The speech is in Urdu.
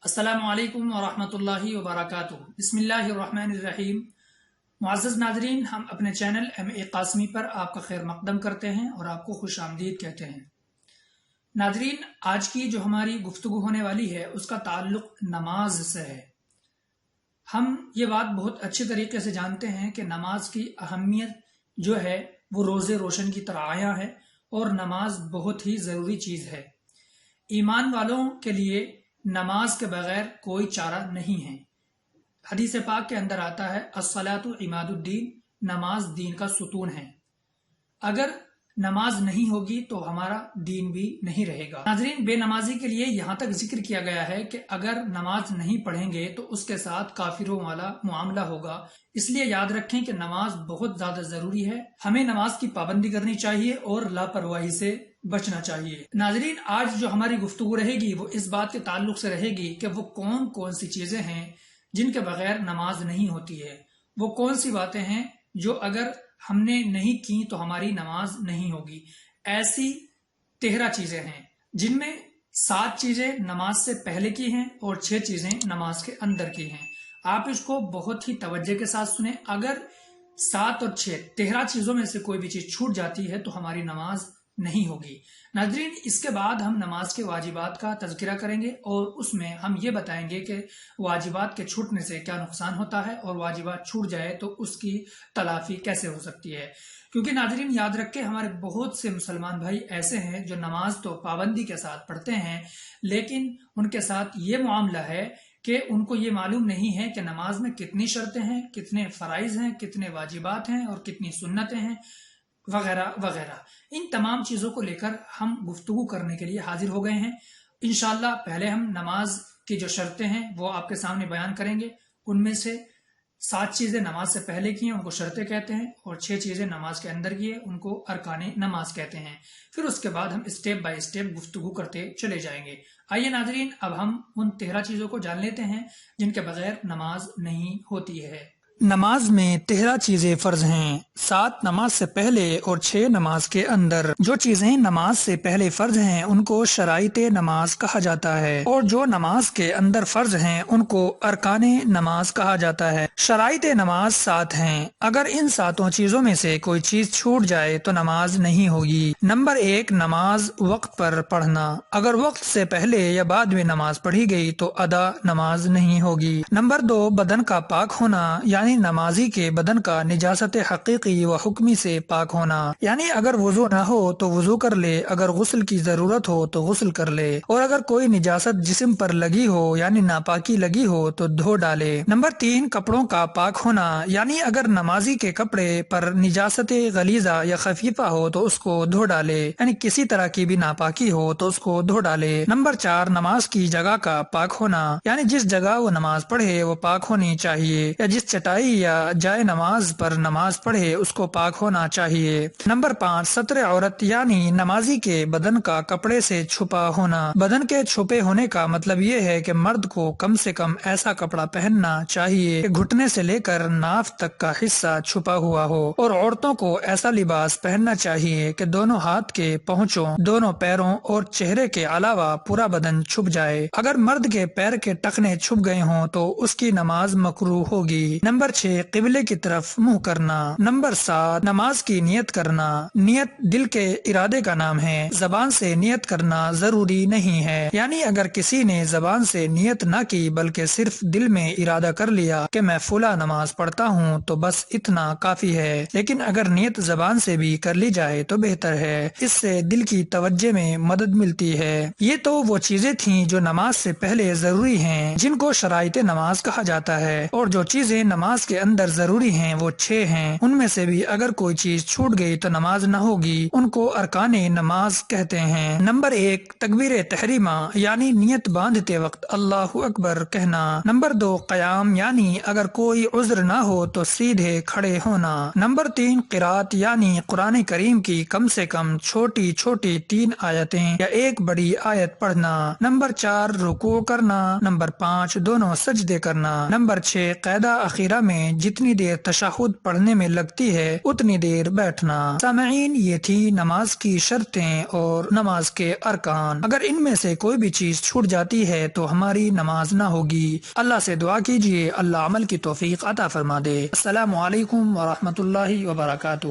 السلام علیکم ورحمۃ اللہ وبرکاتہ۔ بسم اللہ الرحمن الرحیم۔ معزز ناظرین، ہم اپنے چینل MA قاسمی پر آپ کا خیر مقدم کرتے ہیں اور آپ کو خوش آمدید کہتے ہیں۔ ناظرین، آج کی جو ہماری گفتگو ہونے والی ہے اس کا تعلق نماز سے ہے۔ ہم یہ بات بہت اچھے طریقے سے جانتے ہیں کہ نماز کی اہمیت جو ہے وہ روز روشن کی طرح آیا ہے اور نماز بہت ہی ضروری چیز ہے۔ ایمان والوں کے لیے نماز کے بغیر کوئی چارہ نہیں ہے۔ حدیث پاک کے اندر آتا ہے الصلاۃ عماد الدین، نماز دین کا ستون ہے۔ اگر نماز نہیں ہوگی تو ہمارا دین بھی نہیں رہے گا۔ ناظرین، بے نمازی کے لیے یہاں تک ذکر کیا گیا ہے کہ اگر نماز نہیں پڑھیں گے تو اس کے ساتھ کافروں والا معاملہ ہوگا۔ اس لیے یاد رکھیں کہ نماز بہت زیادہ ضروری ہے، ہمیں نماز کی پابندی کرنی چاہیے اور لاپرواہی سے بچنا چاہیے۔ ناظرین، آج جو ہماری گفتگو رہے گی وہ اس بات کے تعلق سے رہے گی کہ وہ کون کون سی چیزیں ہیں جن کے بغیر نماز نہیں ہوتی ہے۔ وہ کون سی باتیں ہیں جو اگر ہم نے نہیں کی تو ہماری نماز نہیں ہوگی۔ ایسی 13 چیزیں ہیں جن میں 7 چیزیں نماز سے پہلے کی ہیں اور 6 چیزیں نماز کے اندر کی ہیں۔ آپ اس کو بہت ہی توجہ کے ساتھ سنیں۔ اگر 7 اور 6 13 چیزوں میں سے کوئی بھی چیز چھوٹ جاتی ہے تو ہماری نماز نہیں ہوگی۔ ناظرین، اس کے بعد ہم نماز کے واجبات کا تذکرہ کریں گے اور اس میں ہم یہ بتائیں گے کہ واجبات کے چھوٹنے سے کیا نقصان ہوتا ہے اور واجبات چھوٹ جائے تو اس کی تلافی کیسے ہو سکتی ہے۔ کیونکہ ناظرین، یاد رکھیں، ہمارے بہت سے مسلمان بھائی ایسے ہیں جو نماز تو پابندی کے ساتھ پڑھتے ہیں، لیکن ان کے ساتھ یہ معاملہ ہے کہ ان کو یہ معلوم نہیں ہے کہ نماز میں کتنی شرطیں ہیں، کتنے فرائض ہیں، کتنے واجبات ہیں اور کتنی سنتیں ہیں وغیرہ وغیرہ۔ ان تمام چیزوں کو لے کر ہم گفتگو کرنے کے لیے حاضر ہو گئے ہیں۔ انشاءاللہ پہلے ہم نماز کی جو شرطیں ہیں وہ آپ کے سامنے بیان کریں گے۔ ان میں سے 7 چیزیں نماز سے پہلے کی ہیں، ان کو شرطیں کہتے ہیں، اور 6 چیزیں نماز کے اندر کی ہیں، ان کو ارکان نماز کہتے ہیں۔ پھر اس کے بعد ہم اسٹیپ بائی اسٹیپ گفتگو کرتے چلے جائیں گے۔ آئیے ناظرین، اب ہم ان 13 چیزوں کو جان لیتے ہیں جن کے بغیر نماز نہیں ہوتی ہے۔ نماز میں 13 چیزیں فرض ہیں، 7 نماز سے پہلے اور 6 نماز کے اندر۔ جو چیزیں نماز سے پہلے فرض ہیں ان کو شرائط نماز کہا جاتا ہے، اور جو نماز کے اندر فرض ہیں ان کو ارکان نماز کہا جاتا ہے۔ شرائط نماز 7 ہیں، اگر ان 7 چیزوں میں سے کوئی چیز چھوٹ جائے تو نماز نہیں ہوگی۔ نمبر 1، نماز وقت پر پڑھنا۔ اگر وقت سے پہلے یا بعد میں نماز پڑھی گئی تو ادا نماز نہیں ہوگی۔ نمبر 2، بدن کا پاک ہونا، یعنی نمازی کے بدن کا نجاست حقیقی و حکمی سے پاک ہونا، یعنی اگر وضو نہ ہو تو وضو کر لے، اگر غسل کی ضرورت ہو تو غسل کر لے، اور اگر کوئی نجاست جسم پر لگی ہو یعنی ناپاکی لگی ہو تو دھو ڈالے۔ نمبر 3، کپڑوں کا پاک ہونا، یعنی اگر نمازی کے کپڑے پر نجاست غلیظہ یا خفیفہ ہو تو اس کو دھو ڈالے، یعنی کسی طرح کی بھی ناپاکی ہو تو اس کو دھو ڈالے۔ نمبر 4، نماز کی جگہ کا پاک ہونا، یعنی جس جگہ وہ نماز پڑھے وہ پاک ہونی چاہیے، یا جس چٹائی یا جائے نماز پر نماز پڑھے اس کو پاک ہونا چاہیے۔ نمبر 5، ستر عورت، یعنی نمازی کے بدن کا کپڑے سے چھپا ہونا۔ بدن کے چھپے ہونے کا مطلب یہ ہے کہ مرد کو کم سے کم ایسا کپڑا پہننا چاہیے کہ گھٹنے سے لے کر ناف تک کا حصہ چھپا ہوا ہو، اور عورتوں کو ایسا لباس پہننا چاہیے کہ دونوں ہاتھ کے پہنچوں، دونوں پیروں اور چہرے کے علاوہ پورا بدن چھپ جائے۔ اگر مرد کے پیر کے ٹخنے چھپ گئے ہوں تو اس کی نماز مکروہ ہوگی۔ نمبر 6، قبلے کی طرف منہ کرنا۔ نمبر 7، نماز کی نیت کرنا۔ نیت دل کے ارادے کا نام ہے، زبان سے نیت کرنا ضروری نہیں ہے، یعنی اگر کسی نے زبان سے نیت نہ کی بلکہ صرف دل میں ارادہ کر لیا کہ میں فلاں نماز پڑھتا ہوں تو بس اتنا کافی ہے، لیکن اگر نیت زبان سے بھی کر لی جائے تو بہتر ہے، اس سے دل کی توجہ میں مدد ملتی ہے۔ یہ تو وہ چیزیں تھیں جو نماز سے پہلے ضروری ہیں، جن کو شرائط نماز کہا جاتا ہے، اور جو چیزیں نماز کے اندر ضروری ہیں وہ 6 ہیں۔ ان میں سے بھی اگر کوئی چیز چھوٹ گئی تو نماز نہ ہوگی، ان کو ارکان نماز کہتے ہیں۔ نمبر 1، تکبیر تحریمہ، یعنی نیت باندھتے وقت اللہ اکبر کہنا۔ نمبر 2، قیام، یعنی اگر کوئی عذر نہ ہو تو سیدھے کھڑے ہونا۔ نمبر 3، قرات، یعنی قرآن کریم کی کم سے کم چھوٹی چھوٹی 3 آیتیں یا ایک بڑی آیت پڑھنا۔ نمبر 4، رکوع کرنا۔ نمبر 5، دونوں سجدے کرنا۔ نمبر 6، قاعدہ اخیرہ میں جتنی دیر تشہد پڑھنے میں لگتی ہے اتنی دیر بیٹھنا۔ سامعین، یہ تھی نماز کی شرطیں اور نماز کے ارکان۔ اگر ان میں سے کوئی بھی چیز چھوٹ جاتی ہے تو ہماری نماز نہ ہوگی۔ اللہ سے دعا کیجیے اللہ عمل کی توفیق عطا فرما دے۔ السلام علیکم ورحمۃ اللہ وبرکاتہ۔